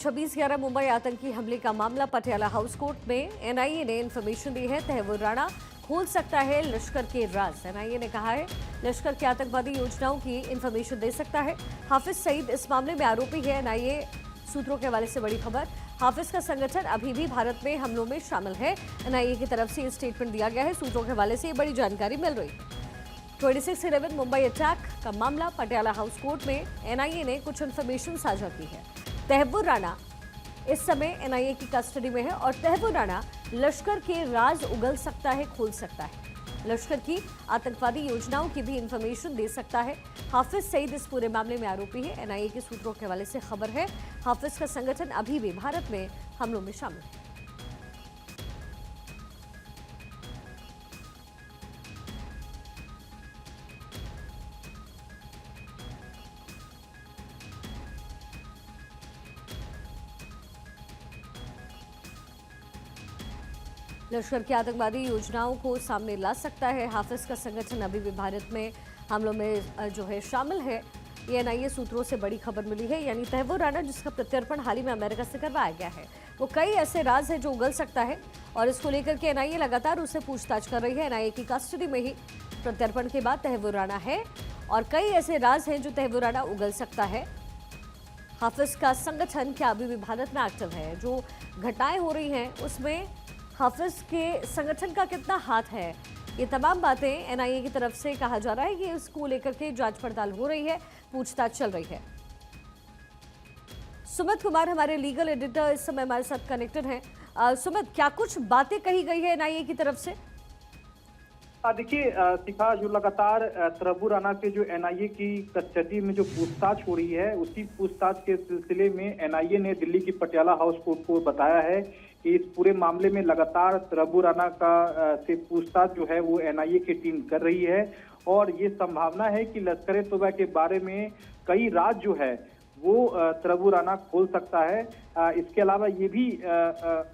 26/11 मुंबई आतंकी हमले का मामला पटियाला हाउस कोर्ट में एनआईए ने इंफॉर्मेशन दी है। तहव्वुर राणा खोल सकता है लश्कर के राज। एनआईए ने कहा है लश्कर की आतंकवादी योजनाओं की इंफॉर्मेशन दे सकता है। हाफिज सईद इस मामले में आरोपी है। एनआईए सूत्रों के हवाले से बड़ी खबर। हाफिज का संगठन अभी भी भारत में हमलों में शामिल है। एनआईए की तरफ से ये स्टेटमेंट दिया गया है। सूत्रों के हवाले से ये बड़ी जानकारी मिल रही है। 26/11 मुंबई अटैक का मामला पटियाला हाउस कोर्ट में एनआईए ने कुछ इन्फॉर्मेशन साझा की है। तहव्वुर राणा इस समय एनआईए की कस्टडी में है और तहव्वुर राणा लश्कर के राज उगल सकता है, खोल सकता है। लश्कर की आतंकवादी योजनाओं की भी इंफॉर्मेशन दे सकता है। हाफिज सईद इस पूरे मामले में आरोपी है। एनआईए के सूत्रों के हवाले से खबर है हाफिज का संगठन अभी भी भारत में हमलों में शामिल है। लश्कर की आतंकवादी योजनाओं को सामने ला सकता है। हाफिज का संगठन अभी भी भारत में हमलों में जो है शामिल है। ये एनआईए सूत्रों से बड़ी खबर मिली है। यानी तहव्वुर राणा जिसका प्रत्यर्पण हाल ही में अमेरिका से करवाया गया है, वो कई ऐसे राज हैं जो उगल सकता है और इसको लेकर के एनआईए लगातार उससे पूछताछ कर रही है। एनआईए की कस्टडी में ही प्रत्यर्पण के बाद तहव्वुर राणा है और कई ऐसे राज हैं जो तहव्वुर राणा उगल सकता है। हाफिज का संगठन क्या अभी भी भारत में एक्टिव है? जो घटनाएं हो रही हैं उसमें हाफिज के संगठन का कितना हाथ है, ये तमाम बातें एनआईए की तरफ से कहा जा रहा है कि इसको लेकर के जांच पड़ताल हो रही है, पूछताछ चल रही है। सुमित कुमार हमारे लीगल एडिटर इस समय हमारे साथ कनेक्टेड हैं। सुमित, क्या कुछ बातें कही गई है एनआईए की तरफ से? देखिए शिखा, जो लगातार तहव्वुर राणा के जो एनआईए की कस्टडी में जो पूछताछ हो रही है, उसी पूछताछ के सिलसिले में एनआईए ने दिल्ली की पटियाला हाउस कोर्ट को बताया है कि इस पूरे मामले में लगातार तहव्वुर राणा का से पूछताछ जो है वो एनआईए की टीम कर रही है और ये संभावना है कि लश्कर ए तोयबा के बारे में कई राज जो है वो तहव्वुर राणा खोल सकता है। इसके अलावा ये भी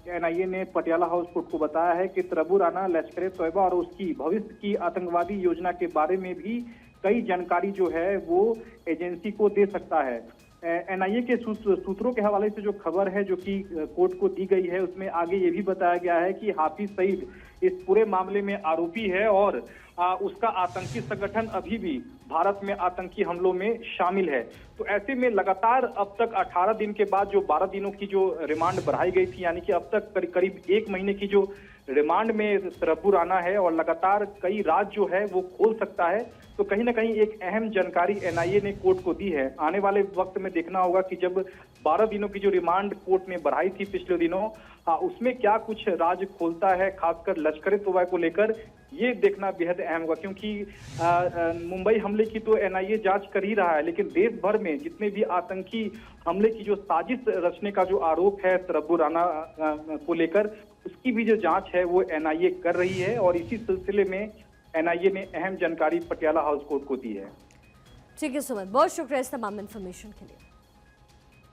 एनआईए ने पटियाला हाउस कोर्ट को बताया है कि तहव्वुर राणा लश्कर ए तोयबा और उसकी भविष्य की आतंकवादी योजना के बारे में भी कई जानकारी जो है वो एजेंसी को दे सकता है। एनआईए के सूत्रों के हवाले से जो खबर है जो कि कोर्ट को दी गई है, उसमें आगे ये भी बताया गया है कि हाफिज सईद इस पूरे मामले में आरोपी है और उसका आतंकी संगठन अभी भी भारत में आतंकी हमलों में शामिल है। तो ऐसे में लगातार अब तक 18 दिन के बाद जो 12 दिनों की जो रिमांड बढ़ाई गई थी, यानी कि अब तक करीब 1 महीने की जो रिमांड में तहव्वुर राणा है और लगातार कई राज जो है वो खोल सकता है। तो कहीं ना कहीं एक अहम जानकारी एनआईए ने कोर्ट को दी है। आने वाले वक्त में देखना होगा कि जब 12 दिनों की जो रिमांड कोर्ट ने बढ़ाई थी पिछले दिनों, उसमें क्या कुछ राज खोलता है, खासकर लश्कर ए तोयबा को लेकर, ये देखना बेहद अहम होगा। क्योंकि मुंबई हमले की तो एनआईए जांच कर ही रहा है, लेकिन देश भर में जितने भी आतंकी हमले की जो साजिश रचने का जो आरोप है तहव्वुर राणा को लेकर, उसकी भी जो जांच है वो एनआईए कर रही है और इसी सिलसिले में एनआईए ने अहम जानकारी पटियाला हाउस कोर्ट को दी है। ठीक है सुमित, बहुत शुक्रिया इस तमाम इन्फॉर्मेशन के लिए।